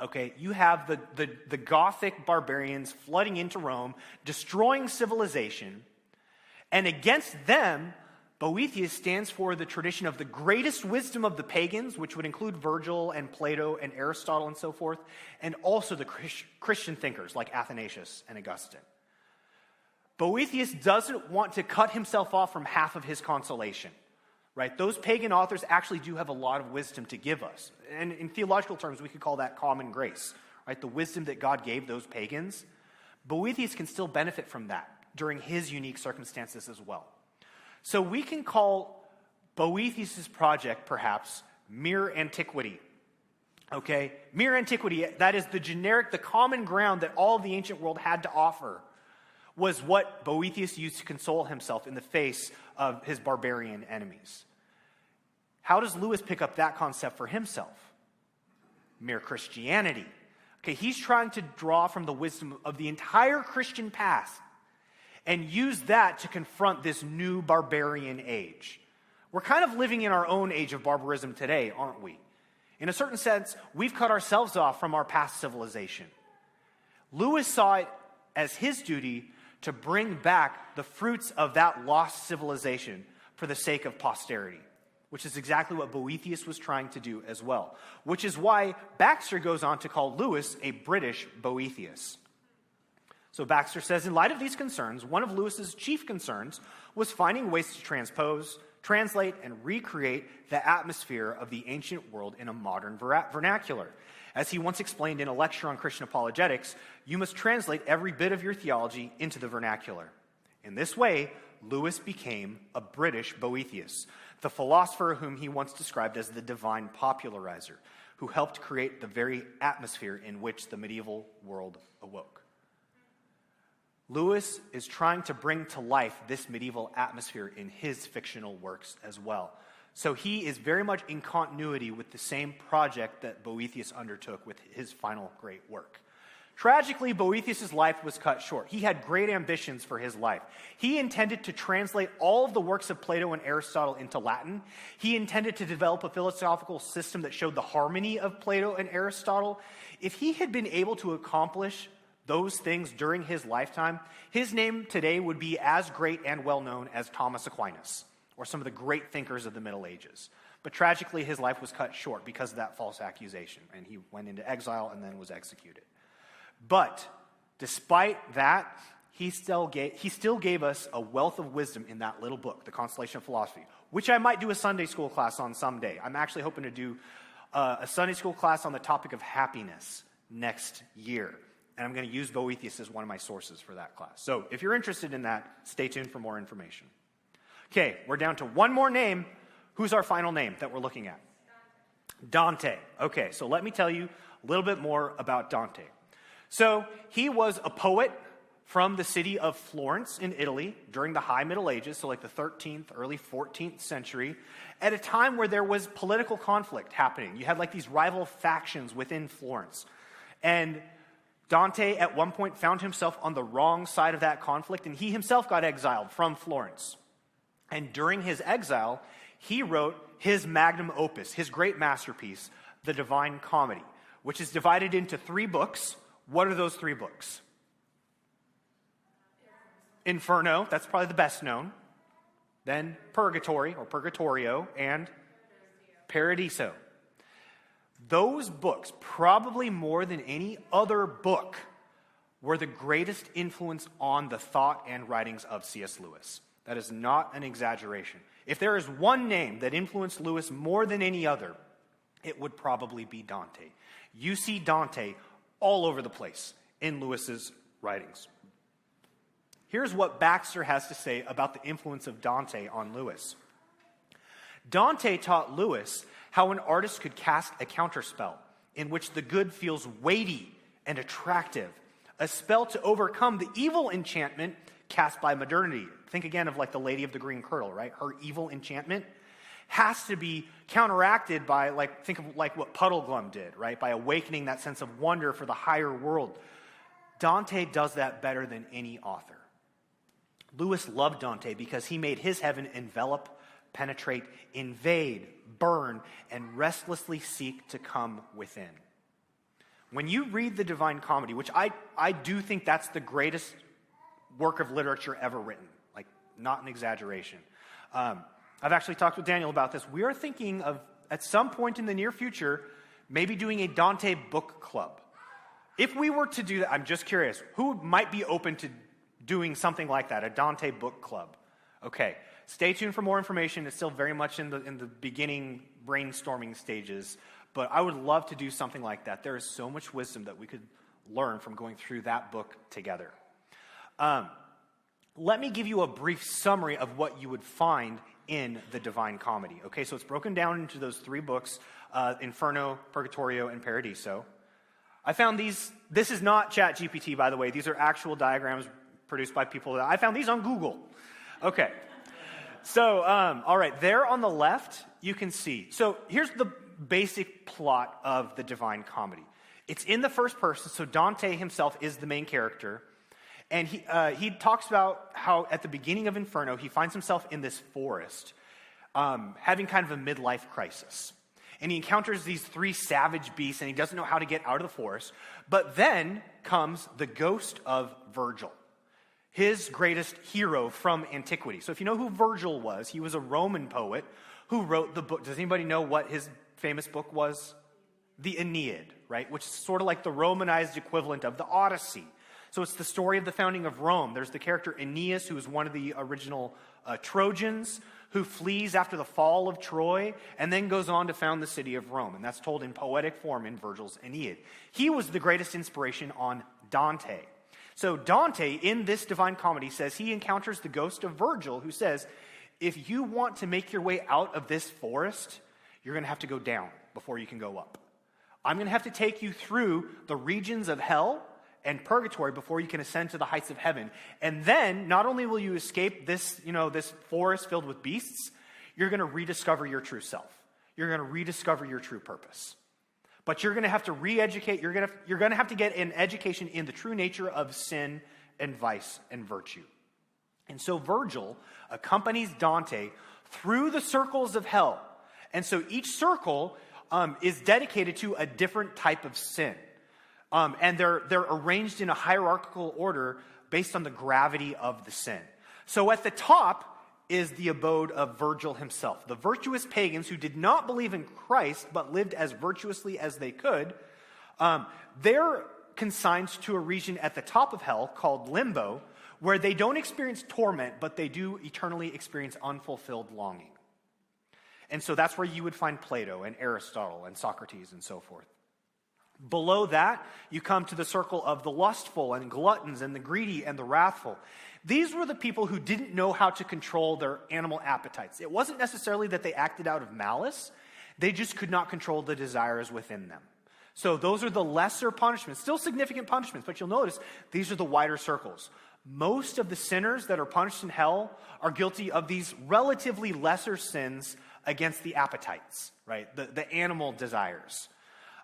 Okay, you have the Gothic barbarians flooding into Rome, destroying civilization, and against them, Boethius stands for the tradition of the greatest wisdom of the pagans, which would include Virgil and Plato and Aristotle and so forth, and also the Christian thinkers like Athanasius and Augustine. Boethius doesn't want to cut himself off from half of his consolation. Right? Those pagan authors actually do have a lot of wisdom to give us. And in theological terms, we could call that common grace. Right? The wisdom that God gave those pagans. Boethius can still benefit from that during his unique circumstances as well. So we can call Boethius' project, perhaps, mere antiquity. Okay? Mere antiquity, that is the common ground that all of the ancient world had to offer, was what Boethius used to console himself in the face of his barbarian enemies. How does Lewis pick up that concept for himself? Mere Christianity. Okay, he's trying to draw from the wisdom of the entire Christian past and use that to confront this new barbarian age. We're kind of living in our own age of barbarism today, aren't we? In a certain sense, we've cut ourselves off from our past civilization. Lewis saw it as his duty to bring back the fruits of that lost civilization for the sake of posterity, which is exactly what Boethius was trying to do as well, which is why Baxter goes on to call Lewis a British Boethius. So Baxter says, in light of these concerns, one of Lewis's chief concerns was finding ways to transpose, translate, and recreate the atmosphere of the ancient world in a modern vernacular. As he once explained in a lecture on Christian apologetics, you must translate every bit of your theology into the vernacular. In this way, Lewis became a British Boethius, the philosopher whom he once described as the divine popularizer, who helped create the very atmosphere in which the medieval world awoke. Lewis is trying to bring to life this medieval atmosphere in his fictional works as well. So he is very much in continuity with the same project that Boethius undertook with his final great work. Tragically, Boethius' life was cut short. He had great ambitions for his life. He intended to translate all of the works of Plato and Aristotle into Latin. He intended to develop a philosophical system that showed the harmony of Plato and Aristotle. If he had been able to accomplish those things during his lifetime, his name today would be as great and well known as Thomas Aquinas, or some of the great thinkers of the Middle Ages. But tragically, his life was cut short because of that false accusation, and he went into exile and then was executed. But despite that, he still gave us a wealth of wisdom in that little book, The Consolation of Philosophy, which I might do a Sunday school class on someday. I'm actually hoping to do a Sunday school class on the topic of happiness next year. And I'm going to use Boethius as one of my sources for that class. So if you're interested in that, stay tuned for more information. Okay, we're down to one more name. Who's our final name that we're looking at? Dante. Okay, so let me tell you a little bit more about Dante. So he was a poet, from the city of Florence in Italy during the High Middle Ages, so like the 13th, early 14th century, at a time where there was political conflict happening. You had like these rival factions within Florence. And Dante at one point found himself on the wrong side of that conflict, and he himself got exiled from Florence. And during his exile, he wrote his magnum opus, his great masterpiece, the Divine Comedy, which is divided into 3 books. What are those 3 books? Inferno, that's probably the best known. Then Purgatory, or Purgatorio, and Paradiso. Those books, probably more than any other book, were the greatest influence on the thought and writings of C.S. Lewis. That is not an exaggeration. If there is one name that influenced Lewis more than any other, it would probably be Dante. You see Dante all over the place in Lewis's writings. Here's what Baxter has to say about the influence of Dante on Lewis. Dante taught Lewis how an artist could cast a counterspell in which the good feels weighty and attractive, a spell to overcome the evil enchantment cast by modernity. Think again of like the Lady of the Green Kirtle, right? Her evil enchantment has to be counteracted by, like, think of like what Puddleglum did, right? By awakening that sense of wonder for the higher world. Dante does that better than any author. Lewis loved Dante because he made his heaven envelop, penetrate, invade, burn, and restlessly seek to come within. When you read the Divine Comedy, which I do think that's the greatest work of literature ever written, like not an exaggeration. I've actually talked with Daniel about this. We are thinking of, at some point in the near future, maybe doing a Dante book club. If we were to do that, I'm just curious, who might be open to doing something like that, a Dante book club? Okay, stay tuned for more information. It's still very much in the beginning brainstorming stages, but I would love to do something like that. There is so much wisdom that we could learn from going through that book together. Let me give you a brief summary of what you would find in the Divine Comedy. Okay, so it's broken down into those 3 books, Inferno, Purgatorio, and Paradiso. I found these. This is not ChatGPT, by the way. These are actual diagrams produced by people. I found these on Google. Okay. So, all right, there on the left, you can see. So here's the basic plot of the Divine Comedy. It's in the first person, so Dante himself is the main character. And he talks about how at the beginning of Inferno, he finds himself in this forest, having kind of a midlife crisis. And he encounters these 3 savage beasts, and he doesn't know how to get out of the forest. But then comes the ghost of Virgil, his greatest hero from antiquity. So if you know who Virgil was, he was a Roman poet who wrote the book. Does anybody know what his famous book was? The Aeneid, right? Which is sort of like the Romanized equivalent of the Odyssey. So it's the story of the founding of Rome. There's the character Aeneas, who is one of the original Trojans, who flees after the fall of Troy and then goes on to found the city of Rome. And that's told in poetic form in Virgil's Aeneid. He was the greatest inspiration on Dante. So Dante, in this Divine Comedy, says he encounters the ghost of Virgil, who says, if you want to make your way out of this forest, you're going to have to go down before you can go up. I'm going to have to take you through the regions of hell and purgatory before you can ascend to the heights of heaven. And then, not only will you escape this, this forest filled with beasts, you're going to rediscover your true self. You're going to rediscover your true purpose. But you're going to have to re-educate. You're going to have to get an education in the true nature of sin and vice and virtue. And so Virgil accompanies Dante through the circles of hell. And so each circle is dedicated to a different type of sin. And they're arranged in a hierarchical order based on the gravity of the sin. So at the top is the abode of Virgil himself. The virtuous pagans who did not believe in Christ but lived as virtuously as they could, they're consigned to a region at the top of hell called limbo, where they don't experience torment, but they do eternally experience unfulfilled longing. And so that's where you would find Plato and Aristotle and Socrates and so forth. Below that, you come to the circle of the lustful and gluttons and the greedy and the wrathful. These were the people who didn't know how to control their animal appetites. It wasn't necessarily that they acted out of malice. They just could not control the desires within them. So those are the lesser punishments, still significant punishments, but you'll notice these are the wider circles. Most of the sinners that are punished in hell are guilty of these relatively lesser sins against the appetites, right? The animal desires.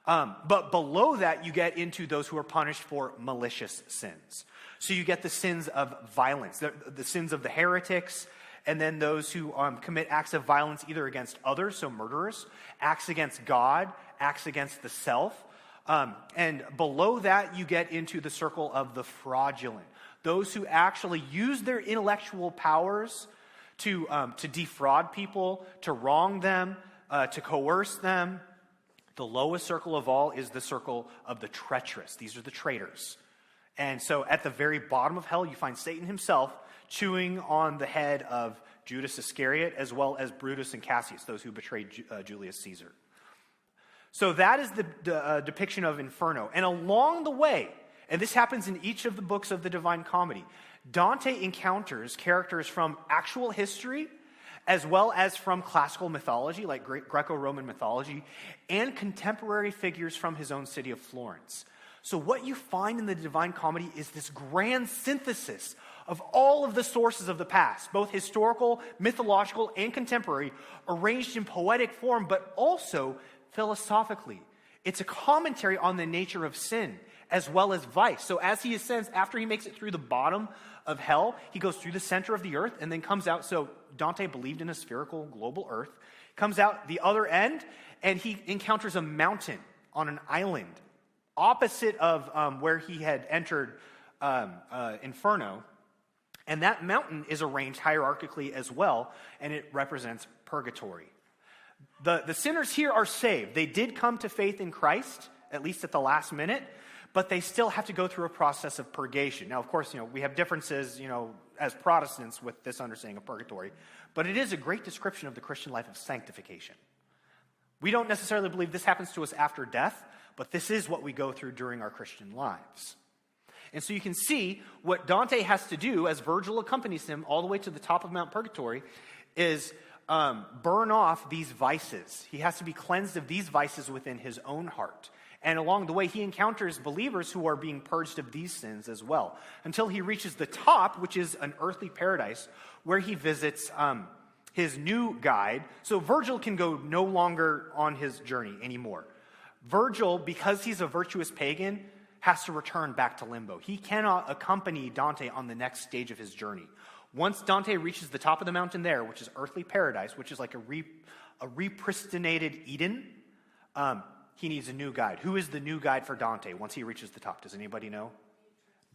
But below that, you get into those who are punished for malicious sins. So you get the sins of violence, the sins of the heretics, and then those who commit acts of violence either against others, so murderers, acts against God, acts against the self. And below that, you get into the circle of the fraudulent, those who actually use their intellectual powers to defraud people, to wrong them, to coerce them. The lowest circle of all is the circle of the treacherous. These are the traitors. And so at the very bottom of hell, you find Satan himself chewing on the head of Judas Iscariot, as well as Brutus and Cassius, those who betrayed Julius Caesar. So that is the depiction of Inferno. And along the way, and this happens in each of the books of the Divine Comedy, Dante encounters characters from actual history, as well as from classical mythology, like Greco-Roman mythology, and contemporary figures from his own city of Florence. So what you find in the Divine Comedy is this grand synthesis of all of the sources of the past, both historical, mythological, and contemporary, arranged in poetic form, but also philosophically. It's a commentary on the nature of sin as well as vice. So as he ascends, after he makes it through the bottom of hell, he goes through the center of the earth and then comes out. So Dante believed in a spherical global earth, comes out the other end, and he encounters a mountain on an island opposite of where he had entered Inferno. And that mountain is arranged hierarchically as well, and it represents purgatory. The sinners here are saved. They did come to faith in Christ, at least at the last minute, but they still have to go through a process of purgation. Now, of course, we have differences, as Protestants with this understanding of purgatory, but it is a great description of the Christian life of sanctification. We don't necessarily believe this happens to us after death, but this is what we go through during our Christian lives. And so you can see what Dante has to do as Virgil accompanies him all the way to the top of Mount Purgatory is burn off these vices. He has to be cleansed of these vices within his own heart. And along the way, he encounters believers who are being purged of these sins as well, until he reaches the top, which is an earthly paradise, where he visits his new guide. So Virgil can go no longer on his journey anymore. Virgil, because he's a virtuous pagan, has to return back to limbo. He cannot accompany Dante on the next stage of his journey. Once Dante reaches the top of the mountain there, which is earthly paradise, which is like a repristinated Eden, he needs a new guide. Who is the new guide for Dante once he reaches the top? Does anybody know?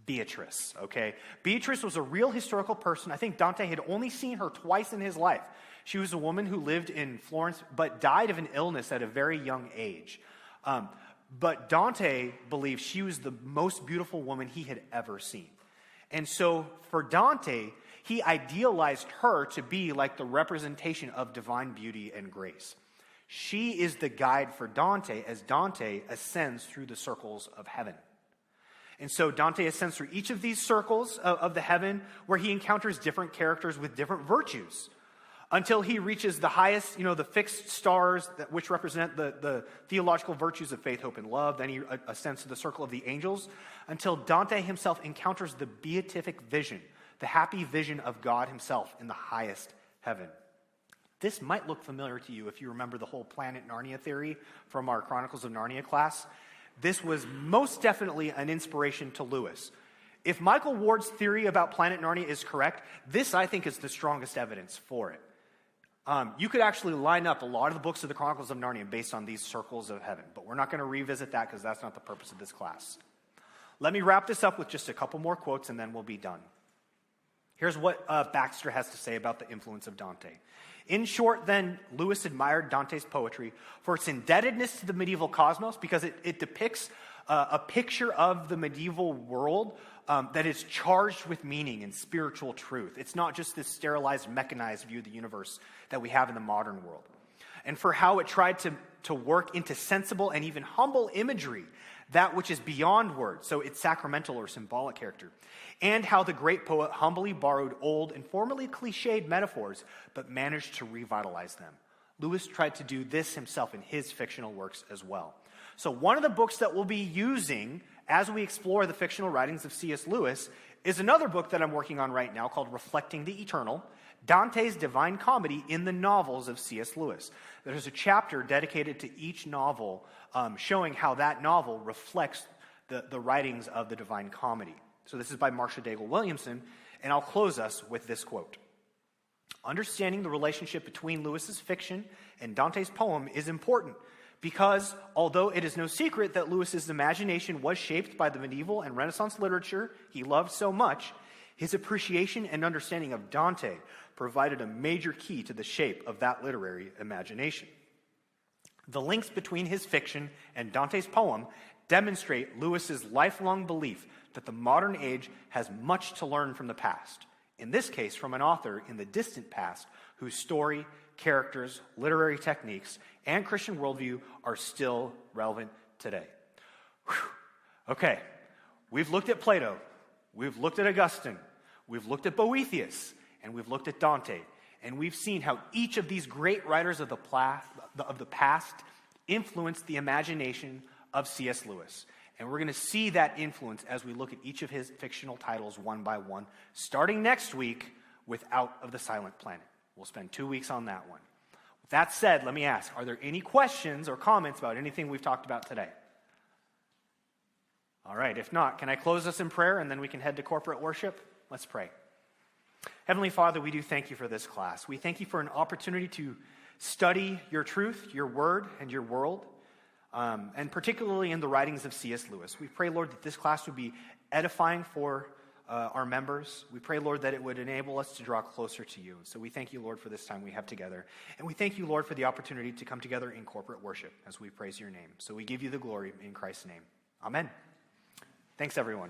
Beatrice, okay? Beatrice was a real historical person. I think Dante had only seen her twice in his life. She was a woman who lived in Florence, but died of an illness at a very young age. But Dante believed she was the most beautiful woman he had ever seen. And so for Dante, he idealized her to be like the representation of divine beauty and grace. She is the guide for Dante as Dante ascends through the circles of heaven. And so Dante ascends through each of these circles of the heaven where he encounters different characters with different virtues until he reaches the highest, the fixed stars which represent the theological virtues of faith, hope, and love. Then he ascends to the circle of the angels until Dante himself encounters the beatific vision, the happy vision of God himself in the highest heaven. This might look familiar to you if you remember the whole Planet Narnia theory from our Chronicles of Narnia class. This was most definitely an inspiration to Lewis. If Michael Ward's theory about Planet Narnia is correct, this, I think, is the strongest evidence for it. You could actually line up a lot of the books of the Chronicles of Narnia based on these circles of heaven, but we're not going to revisit that because that's not the purpose of this class. Let me wrap this up with just a couple more quotes and then we'll be done. Here's what Baxter has to say about the influence of Dante. In short, then, Lewis admired Dante's poetry for its indebtedness to the medieval cosmos because it depicts a picture of the medieval world that is charged with meaning and spiritual truth. It's not just this sterilized, mechanized view of the universe that we have in the modern world. And for how it tried to work into sensible and even humble imagery, that which is beyond words, so its sacramental or symbolic character. And how the great poet humbly borrowed old and formerly cliched metaphors, but managed to revitalize them. Lewis tried to do this himself in his fictional works as well. So one of the books that we'll be using as we explore the fictional writings of C.S. Lewis is another book that I'm working on right now called Reflecting the Eternal, Dante's Divine Comedy in the novels of C.S. Lewis. There's a chapter dedicated to each novel showing how that novel reflects the writings of the Divine Comedy. So this is by Marcia Daigle Williamson, and I'll close us with this quote. Understanding the relationship between Lewis's fiction and Dante's poem is important because, although it is no secret that Lewis's imagination was shaped by the medieval and Renaissance literature he loved so much, his appreciation and understanding of Dante provided a major key to the shape of that literary imagination. The links between his fiction and Dante's poem demonstrate Lewis's lifelong belief that the modern age has much to learn from the past, in this case from an author in the distant past whose story, characters, literary techniques, and Christian worldview are still relevant today. Whew. Okay, we've looked at Plato, we've looked at Augustine, we've looked at Boethius, and we've looked at Dante, and we've seen how each of these great writers of the past influenced the imagination of C.S. Lewis. And we're going to see that influence as we look at each of his fictional titles one by one, starting next week with Out of the Silent Planet. We'll spend 2 weeks on that one. With that said, let me ask, are there any questions or comments about anything we've talked about today? All right, if not, can I close us in prayer and then we can head to corporate worship? Let's pray. Heavenly Father, we do thank you for this class. We thank you for an opportunity to study your truth, your word, and your world, and particularly in the writings of C.S. Lewis. We pray, Lord, that this class would be edifying for our members. We pray, Lord, that it would enable us to draw closer to you. So we thank you, Lord, for this time we have together. And we thank you, Lord, for the opportunity to come together in corporate worship as we praise your name. So we give you the glory in Christ's name. Amen. Thanks, everyone.